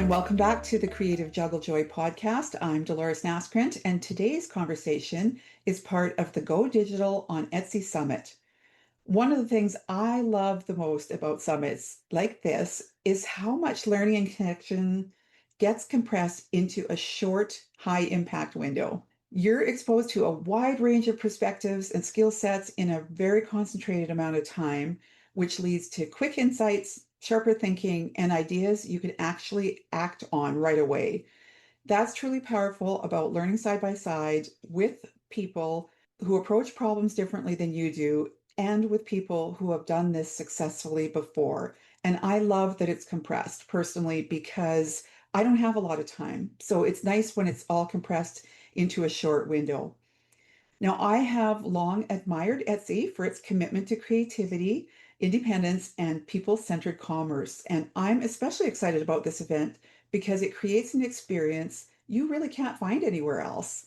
and welcome back to the Creative Juggle Joy podcast. I'm Delores Nasprint, and today's conversation is part of the Go Digital on Etsy Summit. One of the things I love the most about summits like this is how much learning and connection gets compressed into a short, high impact window. You're exposed to a wide range of perspectives and skill sets in a very concentrated amount of time, which leads to quick insights, sharper thinking, and ideas you can actually act on right away. That's truly powerful about learning side by side with people who approach problems differently than you do and with people who have done this successfully before. And I love that it's compressed personally because I don't have a lot of time. So it's nice when it's all compressed into a short window. Now, I have long admired Etsy for its commitment to creativity, independence, and people-centered commerce. And I'm especially excited about this event because it creates an experience you really can't find anywhere else.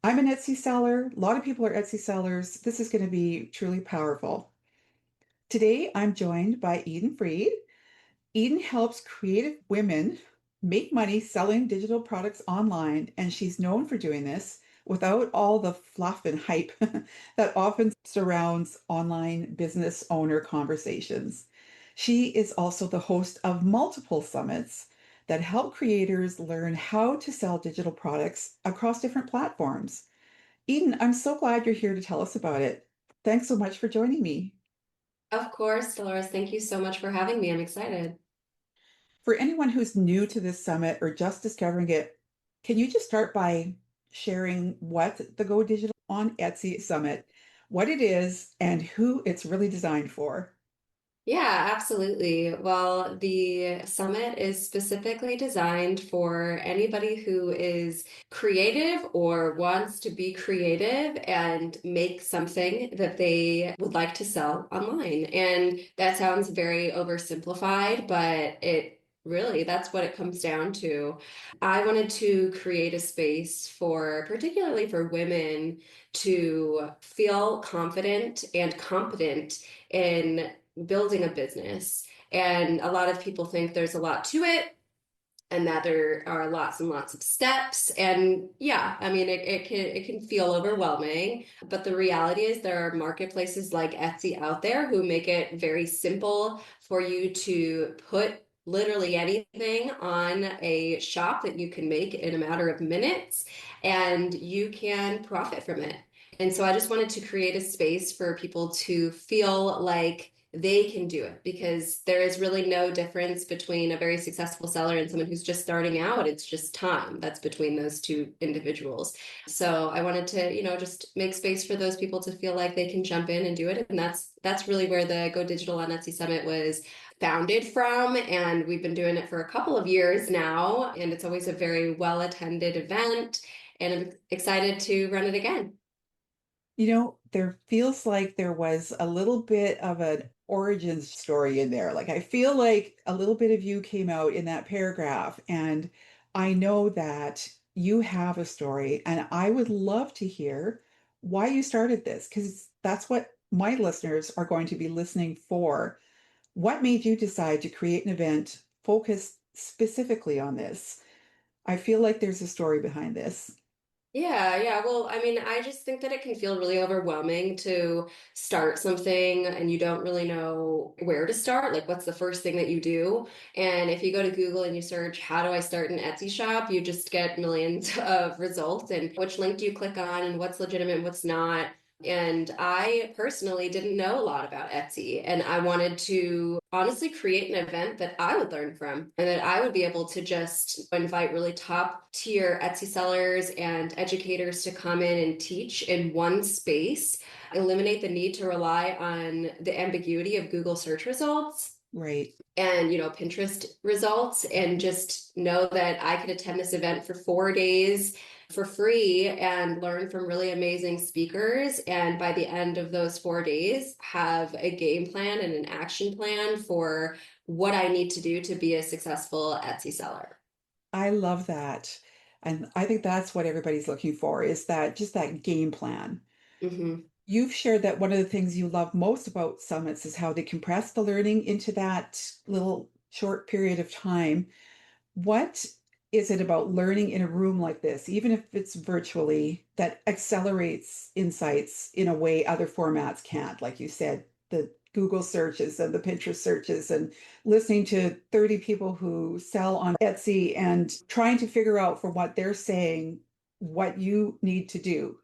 I'm an Etsy seller. A lot of people are Etsy sellers. This is going to be truly powerful. Today, I'm joined by Eden Freed. Eden helps creative women make money selling digital products online, and she's known for doing this without all the fluff and hype that often surrounds online business owner conversations. She is also the host of multiple summits that help creators learn how to sell digital products across different platforms. Eden, I'm so glad you're here to tell us about it. Thanks so much for joining me. Of course, Dolores, thank you so much for having me. I'm excited. For anyone who's new to this summit or just discovering it, can you just start by sharing what the Go Digital on Etsy Summit, what it is, and who it's really designed for? Yeah, absolutely. Well, the summit is specifically designed for anybody who is creative or wants to be creative and make something that they would like to sell online. And that sounds very oversimplified, but it really, that's what it comes down to. I wanted to create a space for, particularly for women, to feel confident and competent in building a business. And a lot of people think there's a lot to it and that there are lots and lots of steps. And yeah, I mean, it can feel overwhelming, but the reality is there are marketplaces like Etsy out there who make it very simple for you to put literally anything on a shop that you can make in a matter of minutes and you can profit from it. And so I just wanted to create a space for people to feel like they can do it because there is really no difference between a very successful seller and someone who's just starting out. It's just time that's between those two individuals. So I wanted to, just make space for those people to feel like they can jump in and do it. And that's really where the Go Digital on Etsy Summit was founded from. And we've been doing it for a couple of years now. And it's always a very well attended event. And I'm excited to run it again. There feels like there was a little bit of an origin story in there. Like, I feel like a little bit of you came out in that paragraph, and I know that you have a story, and I would love to hear why you started this, because that's what my listeners are going to be listening for. What made you decide to create an event focused specifically on this? I feel like there's a story behind this. Yeah, yeah. Well, I mean, I just think that it can feel really overwhelming to start something and you don't really know where to start. Like, what's the first thing that you do? And if you go to Google and you search, how do I start an Etsy shop? You just get millions of results. And which link do you click on and what's legitimate and what's not? And I personally didn't know a lot about Etsy. And I wanted to honestly create an event that I would learn from and that I would be able to just invite really top tier Etsy sellers and educators to come in and teach in one space, eliminate the need to rely on the ambiguity of Google search results Right. and Pinterest results, and just know that I could attend this event for 4 days for free and learn from really amazing speakers, and by the end of those 4 days have a game plan and an action plan for what I need to do to be a successful Etsy seller. I love that. And I think that's what everybody's looking for is that just that game plan. Hmm. You've shared that one of the things you love most about summits is how they compress the learning into that little short period of time. What is it about learning in a room like this, even if it's virtually, that accelerates insights in a way other formats can't? Like you said, the Google searches and the Pinterest searches, and listening to 30 people who sell on Etsy and trying to figure out for what they're saying what you need to do.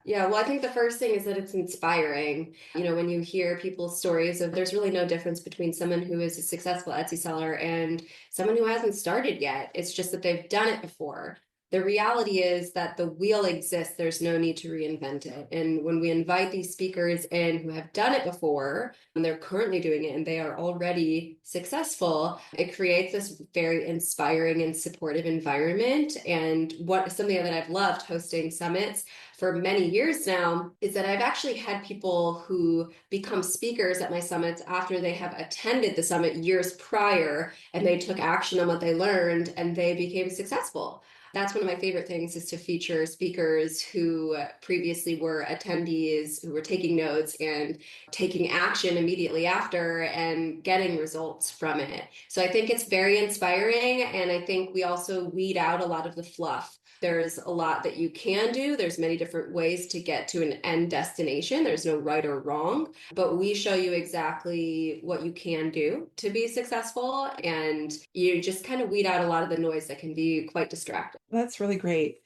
Yeah, well, I think the first thing is that it's inspiring. When you hear people's stories of there's really no difference between someone who is a successful Etsy seller and someone who hasn't started yet. It's just that they've done it before. The reality is that the wheel exists. There's no need to reinvent it. And when we invite these speakers in who have done it before and they're currently doing it and they are already successful, it creates this very inspiring and supportive environment. And what something that I've loved hosting summits for many years now is that I've actually had people who become speakers at my summits after they have attended the summit years prior and they took action on what they learned and they became successful. That's one of my favorite things is to feature speakers who previously were attendees who were taking notes and taking action immediately after and getting results from it. So I think it's very inspiring. And I think we also weed out a lot of the fluff. There's a lot that you can do. There's many different ways to get to an end destination. There's no right or wrong, but we show you exactly what you can do to be successful. And you just kind of weed out a lot of the noise that can be quite distracting. That's really great.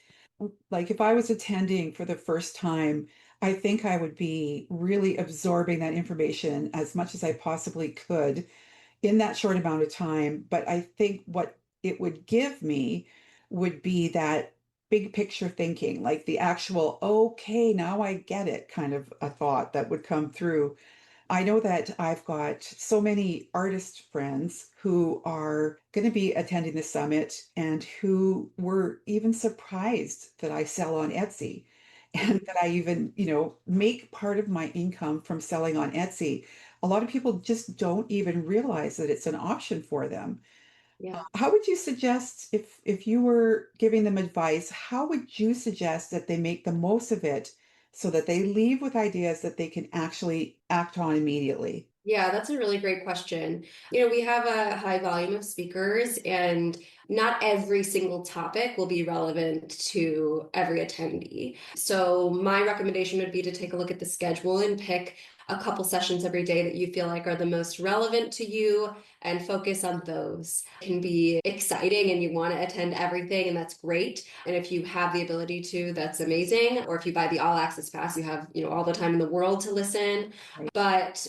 Like if I was attending for the first time, I think I would be really absorbing that information as much as I possibly could in that short amount of time. But I think what it would give me would be that big picture thinking, like the actual, okay, now I get it kind of a thought that would come through. I know that I've got so many artist friends who are going to be attending the summit and who were even surprised that I sell on Etsy and that I even, make part of my income from selling on Etsy. A lot of people just don't even realize that it's an option for them. Yeah. How would you suggest if you were giving them advice, how would you suggest that they make the most of it so that they leave with ideas that they can actually act on immediately? Yeah, that's a really great question. We have a high volume of speakers, and not every single topic will be relevant to every attendee. So, my recommendation would be to take a look at the schedule and pick a couple sessions every day that you feel like are the most relevant to you and focus on those. It can be exciting and you want to attend everything, and that's great. And if you have the ability to, that's amazing. Or if you buy the all access pass, you have, all the time in the world to listen. Right. But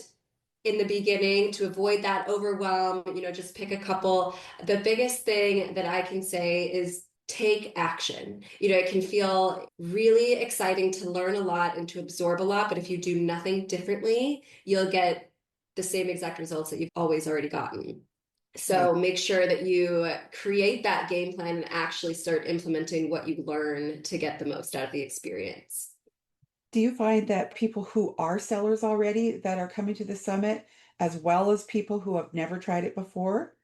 in the beginning to avoid that overwhelm, just pick a couple. The biggest thing that I can say is take action. It can feel really exciting to learn a lot and to absorb a lot, but if you do nothing differently, you'll get the same exact results that you've always already gotten. Right. So make sure that you create that game plan and actually start implementing what you learn to get the most out of the experience. Do you find that people who are sellers already that are coming to the summit, as well as people who have never tried it before?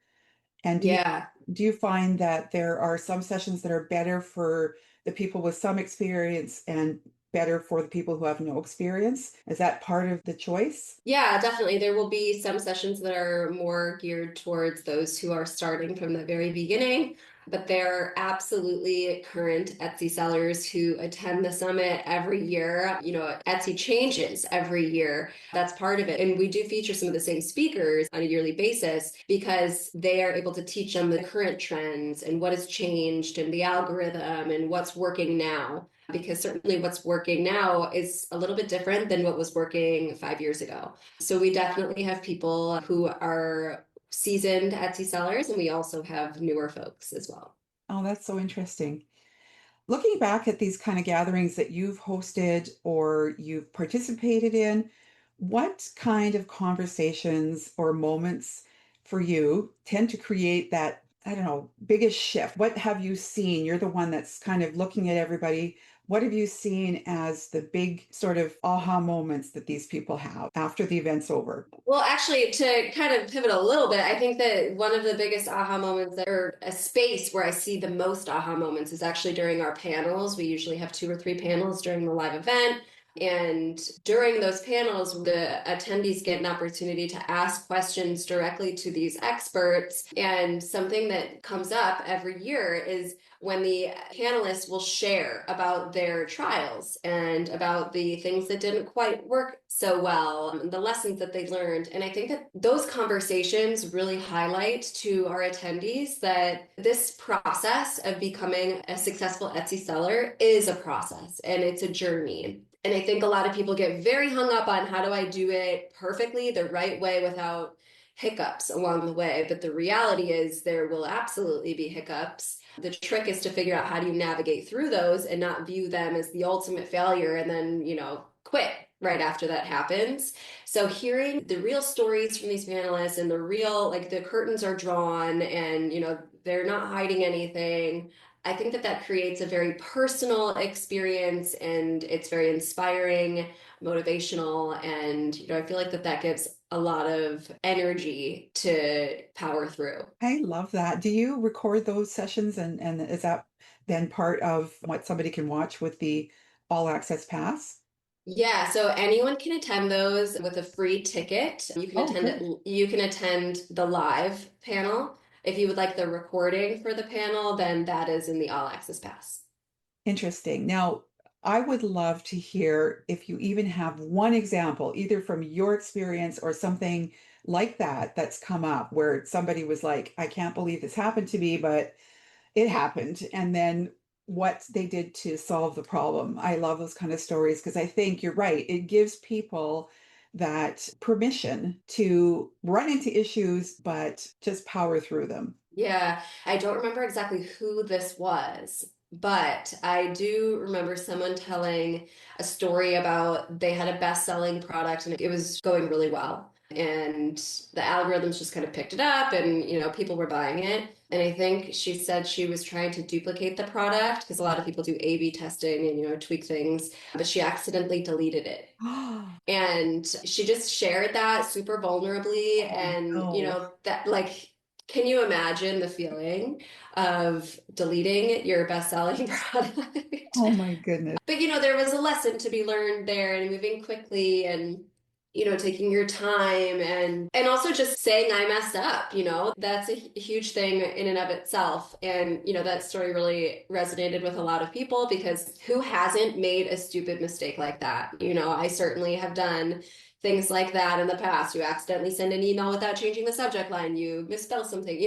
And Yeah. do you find that there are some sessions that are better for the people with some experience and better for the people who have no experience? Is that part of the choice? Yeah, definitely. There will be some sessions that are more geared towards those who are starting from the very beginning, but there are absolutely current Etsy sellers who attend the summit every year. Etsy changes every year. That's part of it. And we do feature some of the same speakers on a yearly basis because they are able to teach them the current trends and what has changed and the algorithm and what's working now, because certainly what's working now is a little bit different than what was working 5 years ago. So we definitely have people who are seasoned Etsy sellers, and we also have newer folks as well. Oh, that's so interesting. Looking back at these kind of gatherings that you've hosted or you've participated in, what kind of conversations or moments for you tend to create that, I don't know, biggest shift? What have you seen? You're the one that's kind of looking at everybody. What have you seen as the big sort of aha moments that these people have after the event's over? Well, actually, to kind of pivot a little bit, I think that one of the biggest aha moments or a space where I see the most aha moments is actually during our panels. We usually have 2 or 3 panels during the live event. And during those panels, the attendees get an opportunity to ask questions directly to these experts. And something that comes up every year is when the panelists will share about their trials and about the things that didn't quite work so well, the lessons that they learned. And I think that those conversations really highlight to our attendees that this process of becoming a successful Etsy seller is a process and it's a journey. And I think a lot of people get very hung up on how do I do it perfectly, the right way without hiccups along the way. But the reality is there will absolutely be hiccups. The trick is to figure out how do you navigate through those and not view them as the ultimate failure and then, quit right after that happens. So hearing the real stories from these panelists and the real, like the curtains are drawn and, they're not hiding anything. I think that that creates a very personal experience and it's very inspiring, motivational, and I feel like that gives a lot of energy to power through. I love that. Do you record those sessions and is that then part of what somebody can watch with the all access pass? Yeah, so anyone can attend those with a free ticket. Oh, good. You can attend the live panel. If you would like the recording for the panel, then that is in the all access pass. Interesting. Now, I would love to hear if you even have one example, either from your experience or something like that that's come up where somebody was like, I can't believe this happened to me, but it happened. And then what they did to solve the problem. I love those kind of stories because I think you're right. It gives people that permission to run into issues, but just power through them. Yeah, I don't remember exactly who this was, but I do remember someone telling a story about they had a best-selling product and it was going really well. And the algorithms just kind of picked it up and, people were buying it. And I think she said she was trying to duplicate the product because a lot of people do A/B testing and, tweak things, but she accidentally deleted it. Oh, And she just shared that super vulnerably. And, no. that like, can you imagine the feeling of deleting your best-selling product? Oh my goodness. But there was a lesson to be learned there and moving quickly and taking your time and also just saying I messed up, that's a huge thing in and of itself. And that story really resonated with a lot of people because who hasn't made a stupid mistake like that? I certainly have done things like that in the past. You accidentally send an email without changing the subject line, you misspell something.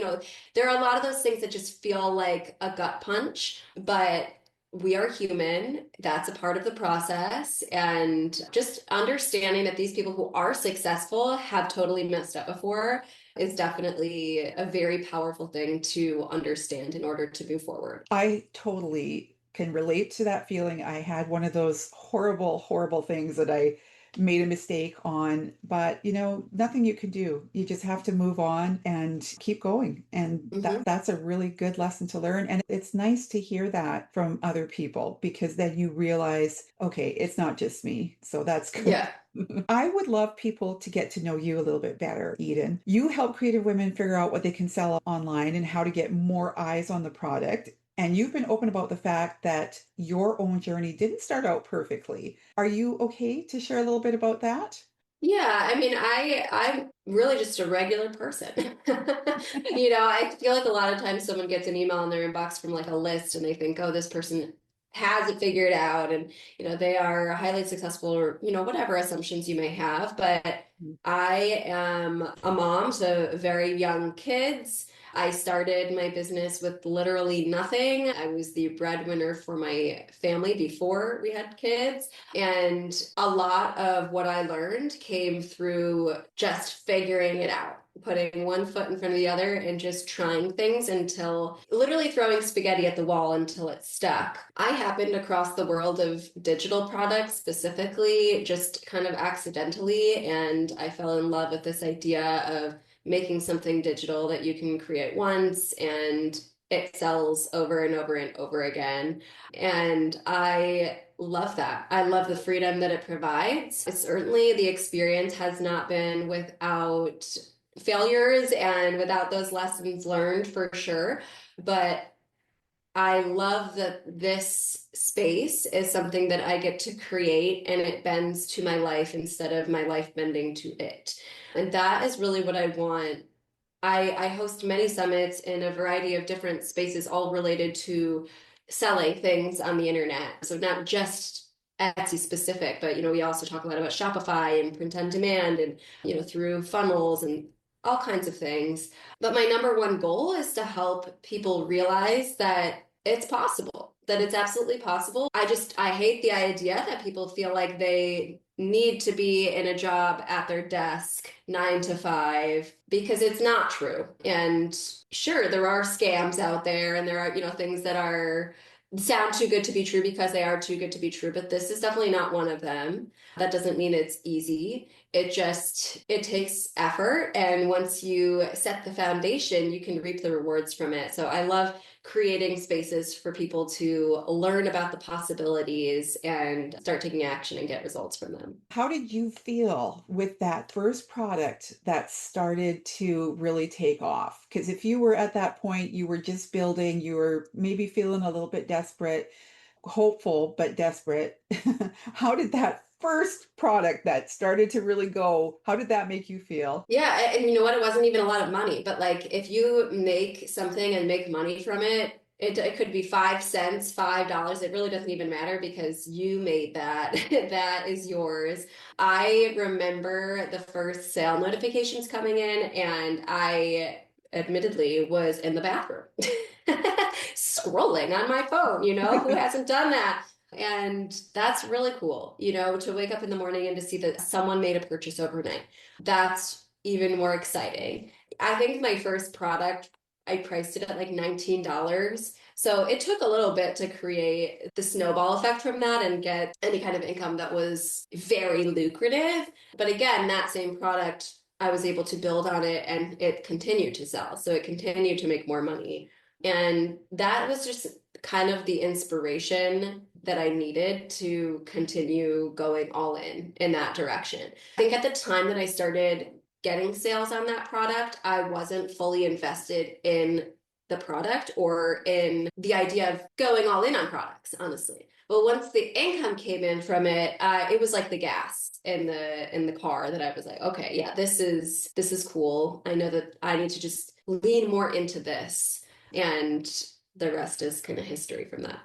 There are a lot of those things that just feel like a gut punch, but we are human. That's a part of the process. And just understanding that these people who are successful have totally messed up before is definitely a very powerful thing to understand in order to move forward. I totally can relate to that feeling. I had one of those horrible, horrible things that I made a mistake on, but nothing you can do. You just have to move on and keep going. And Hmm. that's a really good lesson to learn. And it's nice to hear that from other people because then you realize, okay, it's not just me. So that's good. Yeah. I would love people to get to know you a little bit better, Eden. You help creative women figure out what they can sell online and how to get more eyes on the product. And you've been open about the fact that your own journey didn't start out perfectly. Are you okay to share a little bit about that? Yeah, I mean, I'm really just a regular person. I feel like a lot of times someone gets an email in their inbox from like a list and they think, oh, this person has it figured out and they are highly successful or whatever assumptions you may have. But I am a mom to very young kids. I started my business with literally nothing. I was the breadwinner for my family before we had kids. And a lot of what I learned came through just figuring it out, putting one foot in front of the other and just trying things until literally throwing spaghetti at the wall until it stuck. I happened across the world of digital products specifically, just kind of accidentally, and I fell in love with this idea of making something digital that you can create once and it sells over and over and over again. And I love that. I love the freedom that it provides. Certainly, the experience has not been without failures and without those lessons learned for sure. But I love that this space is something that I get to create and it bends to my life instead of my life bending to it. And that is really what I want. I host many summits in a variety of different spaces, all related to selling things on the internet. So not just Etsy specific, but we also talk a lot about Shopify and print on demand and through funnels and all kinds of things. But my number one goal is to help people realize that it's possible, that it's absolutely possible. I hate the idea that people feel like they need to be in a job at their desk 9 to 5 because it's not true. And sure, there are scams out there and there are, things that are sound too good to be true because they are too good to be true, but this is definitely not one of them. That doesn't mean it's easy. It takes effort, and once you set the foundation, you can reap the rewards from it. So I love creating spaces for people to learn about the possibilities and start taking action and get results from them. How did you feel with that first product that started to really take off? Because if you were at that point, you were just building, you were maybe feeling a little bit desperate, hopeful, but desperate. How did that first product that started to really go, how did that make you feel? Yeah, and you know what? It wasn't even a lot of money, but like if you make something and make money from it, it could be 5 cents, $5. It really doesn't even matter because you made that. That is yours. I remember the first sale notifications coming in, and I admittedly was in the bathroom scrolling on my phone. Who hasn't done that? And that's really cool, to wake up in the morning and to see that someone made a purchase overnight. That's even more exciting. I think my first product, I priced it at like $19. So it took a little bit to create the snowball effect from that and get any kind of income that was very lucrative. But again, that same product, I was able to build on it and it continued to sell. So it continued to make more money. And that was just kind of the inspiration that I needed to continue going all in that direction. I think at the time that I started getting sales on that product, I wasn't fully invested in the product or in the idea of going all in on products, honestly. But once the income came in from it, it was like the gas in the car that I was like, okay, yeah, this is cool. I know that I need to just lean more into this, and the rest is kind of history from that.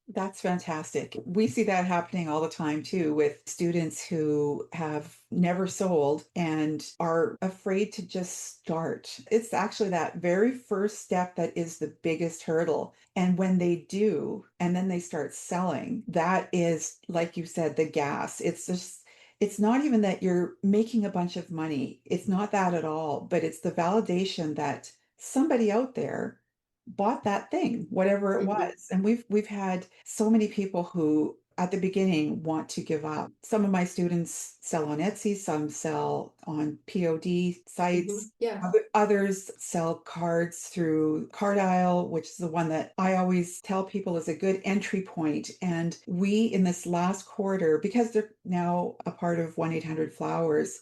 That's fantastic. We see that happening all the time too with students who have never sold and are afraid to just start. It's actually that very first step that is the biggest hurdle. And when they do, and then they start selling, that is, like you said, the gas. It's not even that you're making a bunch of money. It's not that at all, but it's the validation that somebody out there bought that thing, whatever it Hmm. was. And we've had so many people who at the beginning want to give up. Some of my students sell on Etsy, some sell on POD Hmm. sites. Yeah. Others sell cards through Cardile, which is the one that I always tell people is a good entry point. And we, in this last quarter, because they're now a part of 1-800-Flowers,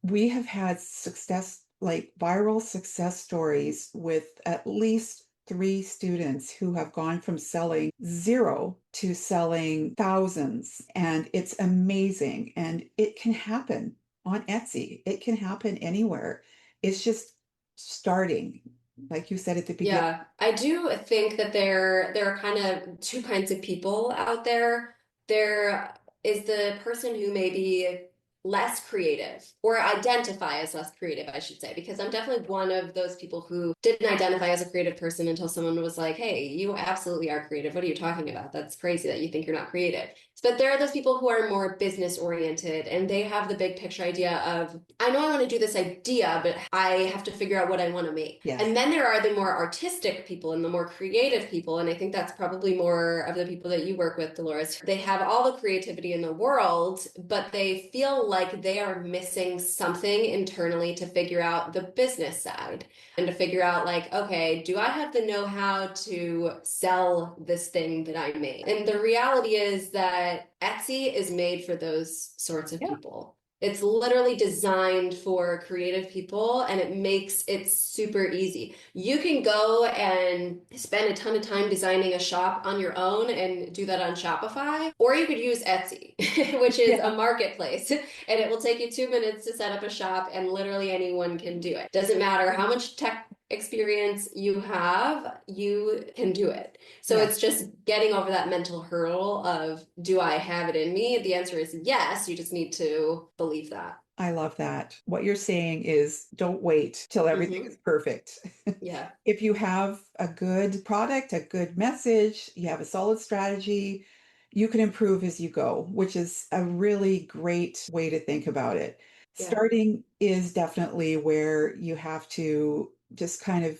we have had success, like viral success stories with at least three students who have gone from selling zero to selling thousands. And it's amazing. And it can happen on Etsy, it can happen anywhere. It's just starting, like you said at the beginning. Yeah, I do think that there are kind of two kinds of people out there. There is the person who may be less creative or identify as less creative, I should say, because I'm definitely one of those people who didn't identify as a creative person until someone was like, "Hey, you absolutely are creative. What are you talking about? That's crazy that you think you're not creative." But there are those people who are more business oriented and they have the big picture idea of, I know I want to do this idea, but I have to figure out what I want to make. Yes. And then there are the more artistic people and the more creative people. And I think that's probably more of the people that you work with, Dolores. They have all the creativity in the world, but they feel like they are missing something internally to figure out the business side and to figure out, like, okay, do I have the know-how to sell this thing that I made? And the reality is that Etsy is made for those sorts of Yeah. people. It's literally designed for creative people and it makes it super easy. You can go and spend a ton of time designing a shop on your own and do that on Shopify, or you could use Etsy, which is Yeah. a marketplace, and it will take you 2 minutes to set up a shop and literally anyone can do it. Doesn't matter how much tech experience you have, you can do it. So Yeah. it's just getting over that mental hurdle of, do I have it in me? The answer is yes. You just need to believe that. I love that. What you're saying is don't wait till everything Hmm. is perfect. Yeah. If you have a good product, a good message, you have a solid strategy, you can improve as you go, which is a really great way to think about it. Yeah. Starting is definitely where you have to just kind of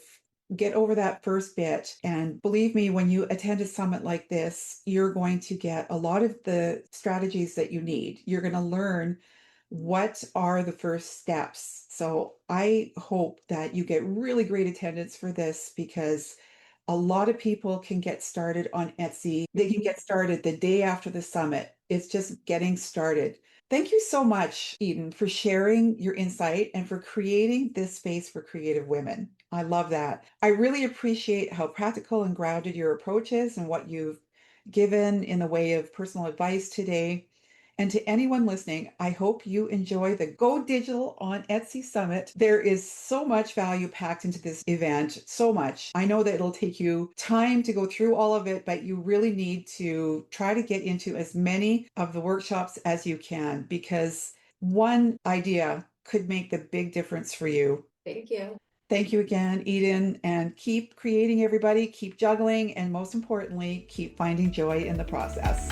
get over that first bit. And believe me, when you attend a summit like this, you're going to get a lot of the strategies that you need. You're going to learn what are the first steps. So I hope that you get really great attendance for this because a lot of people can get started on Etsy. They can get started the day after the summit. It's just getting started. Thank you so much, Eden, for sharing your insight and for creating this space for creative women. I love that. I really appreciate how practical and grounded your approach is and what you've given in the way of personal advice today. And to anyone listening, I hope you enjoy the Go Digital on Etsy Summit. There is so much value packed into this event, so much. I know that it'll take you time to go through all of it, but you really need to try to get into as many of the workshops as you can because one idea could make the big difference for you. Thank you. Thank you again, Eden, and keep creating, everybody. Keep juggling, and most importantly, keep finding joy in the process.